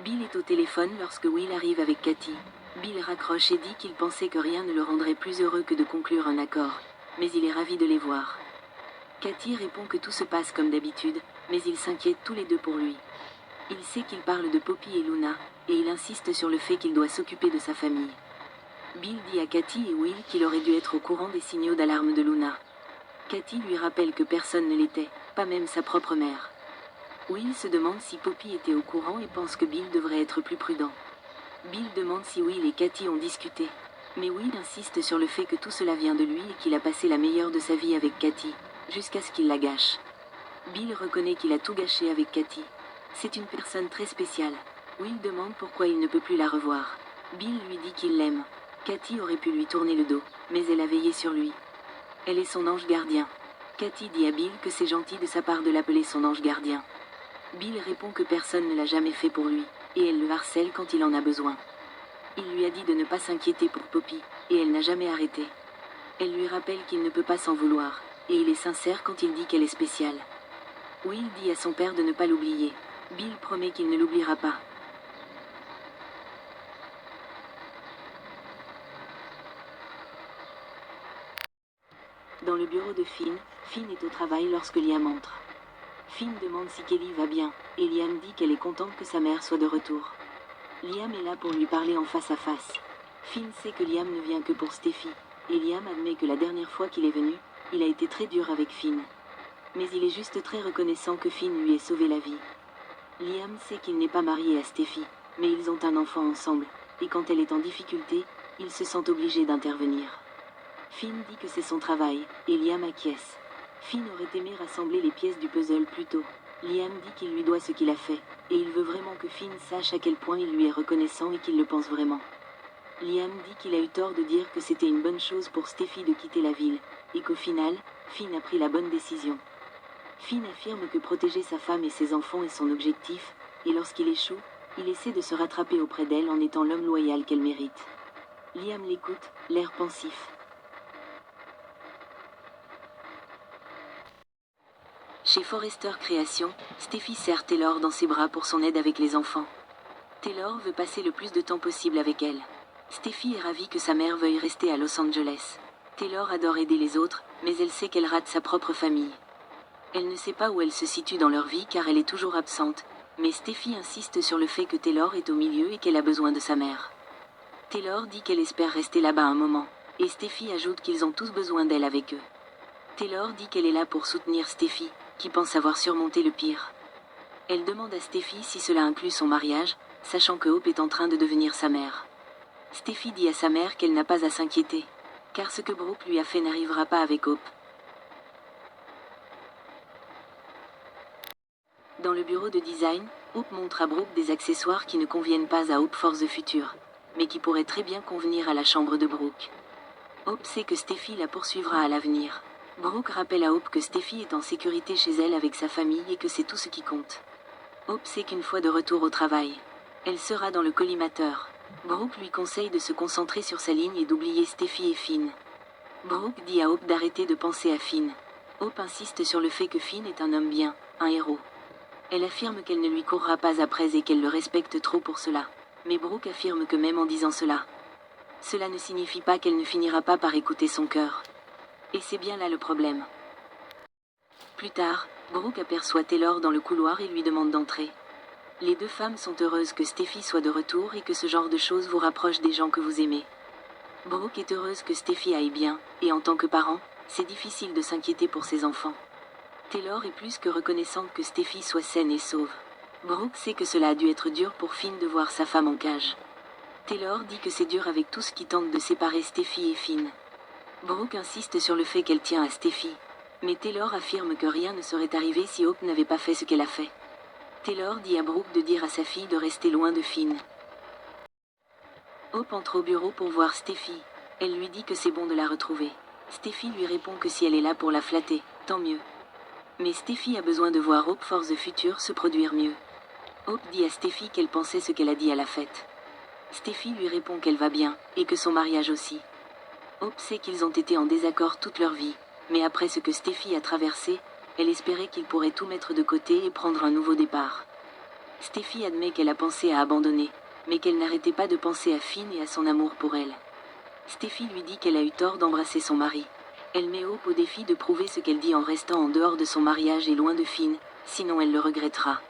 Bill est au téléphone lorsque Will arrive avec Katie. Bill raccroche et dit qu'il pensait que rien ne le rendrait plus heureux que de conclure un accord, mais il est ravi de les voir. Katie répond que tout se passe comme d'habitude, mais ils s'inquiètent tous les deux pour lui. Il sait qu'il parle de Poppy et Luna, et il insiste sur le fait qu'il doit s'occuper de sa famille. Bill dit à Katie et Will qu'il aurait dû être au courant des signaux d'alarme de Luna. Katie lui rappelle que personne ne l'était, pas même sa propre mère. Will se demande si Poppy était au courant et pense que Bill devrait être plus prudent. Bill demande si Will et Katie ont discuté. Mais Will insiste sur le fait que tout cela vient de lui et qu'il a passé la meilleure de sa vie avec Katie, jusqu'à ce qu'il la gâche. Bill reconnaît qu'il a tout gâché avec Katie. C'est une personne très spéciale. Will demande pourquoi il ne peut plus la revoir. Bill lui dit qu'il l'aime. Katie aurait pu lui tourner le dos, mais elle a veillé sur lui. Elle est son ange gardien. Katie dit à Bill que c'est gentil de sa part de l'appeler son ange gardien. Bill répond que personne ne l'a jamais fait pour lui, et elle le harcèle quand il en a besoin. Il lui a dit de ne pas s'inquiéter pour Poppy, et elle n'a jamais arrêté. Elle lui rappelle qu'il ne peut pas s'en vouloir, et il est sincère quand il dit qu'elle est spéciale. Will dit à son père de ne pas l'oublier. Bill promet qu'il ne l'oubliera pas. Dans le bureau de Finn, Finn est au travail lorsque Liam entre. Finn demande si Kelly va bien, et Liam dit qu'elle est contente que sa mère soit de retour. Liam est là pour lui parler en face à face. Finn sait que Liam ne vient que pour Steffi, et Liam admet que la dernière fois qu'il est venu, il a été très dur avec Finn. Mais il est juste très reconnaissant que Finn lui ait sauvé la vie. Liam sait qu'il n'est pas marié à Steffi, mais ils ont un enfant ensemble, et quand elle est en difficulté, il se sent obligé d'intervenir. Finn dit que c'est son travail, et Liam acquiesce. Finn aurait aimé rassembler les pièces du puzzle plus tôt. Liam dit qu'il lui doit ce qu'il a fait, et il veut vraiment que Finn sache à quel point il lui est reconnaissant et qu'il le pense vraiment. Liam dit qu'il a eu tort de dire que c'était une bonne chose pour Steffi de quitter la ville, et qu'au final, Finn a pris la bonne décision. Finn affirme que protéger sa femme et ses enfants est son objectif, et lorsqu'il échoue, il essaie de se rattraper auprès d'elle en étant l'homme loyal qu'elle mérite. Liam l'écoute, l'air pensif. Chez Forrester Création, Steffi serre Taylor dans ses bras pour son aide avec les enfants. Taylor veut passer le plus de temps possible avec elle. Steffi est ravie que sa mère veuille rester à Los Angeles. Taylor adore aider les autres, mais elle sait qu'elle rate sa propre famille. Elle ne sait pas où elle se situe dans leur vie car elle est toujours absente, mais Steffi insiste sur le fait que Taylor est au milieu et qu'elle a besoin de sa mère. Taylor dit qu'elle espère rester là-bas un moment, et Steffi ajoute qu'ils ont tous besoin d'elle avec eux. Taylor dit qu'elle est là pour soutenir Steffi, qui pense avoir surmonté le pire. Elle demande à Steffi si cela inclut son mariage, sachant que Hope est en train de devenir sa mère. Steffi dit à sa mère qu'elle n'a pas à s'inquiéter, car ce que Brooke lui a fait n'arrivera pas avec Hope. Dans le bureau de design, Hope montre à Brooke des accessoires qui ne conviennent pas à Hope for the Future, mais qui pourraient très bien convenir à la chambre de Brooke. Hope sait que Steffi la poursuivra à l'avenir. Brooke rappelle à Hope que Steffi est en sécurité chez elle avec sa famille et que c'est tout ce qui compte. Hope sait qu'une fois de retour au travail, elle sera dans le collimateur. Brooke lui conseille de se concentrer sur sa ligne et d'oublier Steffi et Finn. Brooke dit à Hope d'arrêter de penser à Finn. Hope insiste sur le fait que Finn est un homme bien, un héros. Elle affirme qu'elle ne lui courra pas après et qu'elle le respecte trop pour cela. Mais Brooke affirme que même en disant cela ne signifie pas qu'elle ne finira pas par écouter son cœur. Et c'est bien là le problème. Plus tard, Brooke aperçoit Taylor dans le couloir et lui demande d'entrer. Les deux femmes sont heureuses que Steffi soit de retour et que ce genre de choses vous rapproche des gens que vous aimez. Brooke est heureuse que Steffi aille bien, et en tant que parent, c'est difficile de s'inquiéter pour ses enfants. Taylor est plus que reconnaissante que Steffi soit saine et sauve. Brooke sait que cela a dû être dur pour Finn de voir sa femme en cage. Taylor dit que c'est dur avec tout ce qui tente de séparer Steffi et Finn. Brooke insiste sur le fait qu'elle tient à Steffi, mais Taylor affirme que rien ne serait arrivé si Hope n'avait pas fait ce qu'elle a fait. Taylor dit à Brooke de dire à sa fille de rester loin de Finn. Hope entre au bureau pour voir Steffi. Elle lui dit que c'est bon de la retrouver. Steffi lui répond que si elle est là pour la flatter, tant mieux. Mais Steffi a besoin de voir Hope for the Future se produire mieux. Hope dit à Steffi qu'elle pensait ce qu'elle a dit à la fête. Steffi lui répond qu'elle va bien, et que son mariage aussi. Hope sait qu'ils ont été en désaccord toute leur vie, mais après ce que Steffi a traversé, elle espérait qu'ils pourraient tout mettre de côté et prendre un nouveau départ. Steffi admet qu'elle a pensé à abandonner, mais qu'elle n'arrêtait pas de penser à Finn et à son amour pour elle. Steffi lui dit qu'elle a eu tort d'embrasser son mari. Elle met Hope au défi de prouver ce qu'elle dit en restant en dehors de son mariage et loin de Finn, sinon elle le regrettera.